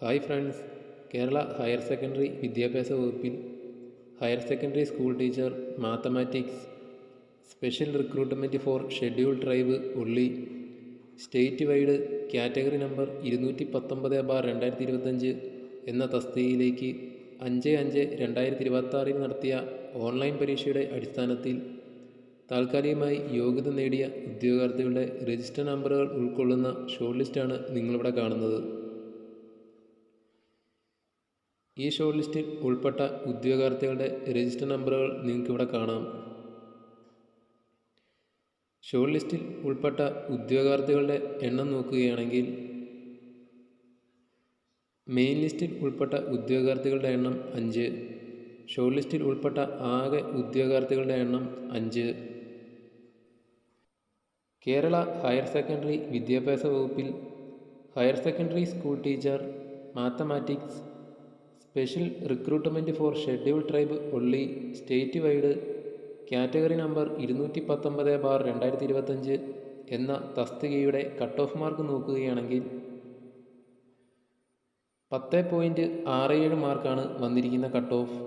Hi friends, Kerala higher secondary വിദ്യാഭ്യാസ വകുപ്പിൽ higher secondary school teacher mathematics special recruitment for schedule tribe ഉള്ളി state wide category number 219/2025 എന്ന തസ്തികയിലേക്ക് 5/5/2026 നടത്തിയ ഓൺലൈൻ പരീക്ഷയുടെ അടിസ്ഥാനത്തിൽ താൽക്കാലികമായി യോഗ്യത നേടിയ ഉദ്യോഗാർത്ഥികളുടെ രജിസ്റ്റർ നമ്പറുകൾ ഉൾക്കൊള്ളുന്ന ഷോർട്ട് ലിസ്റ്റാണ് നിങ്ങളിവിടെ കാണുന്നത്. ഈ ഷോർട്ട് ലിസ്റ്റിൽ ഉൾപ്പെട്ട ഉദ്യോഗാർത്ഥികളുടെ രജിസ്റ്റർ നമ്പറുകൾ നിങ്ങൾക്കിവിടെ കാണാം. ഷോർട്ട് ലിസ്റ്റിൽ ഉൾപ്പെട്ട ഉദ്യോഗാർത്ഥികളുടെ എണ്ണം നോക്കുകയാണെങ്കിൽ മെയിൻ ലിസ്റ്റിൽ ഉൾപ്പെട്ട ഉദ്യോഗാർത്ഥികളുടെ എണ്ണം 5. ഷോർട്ട് ലിസ്റ്റിൽ ഉൾപ്പെട്ട ആകെ ഉദ്യോഗാർത്ഥികളുടെ എണ്ണം 5. കേരള ഹയർ സെക്കൻഡറി വിദ്യാഭ്യാസ വകുപ്പിൽ higher secondary school teacher mathematics special recruitment for schedule tribe only state wide category number 219/2025 എന്ന തസ്തികയുടെ കട്ട് ഓഫ് മാർക്ക് നോക്കുകയാണെങ്കിൽ 10.67 മാർക്കാണ് വന്നിരിക്കുന്ന കട്ട് ഓഫ്.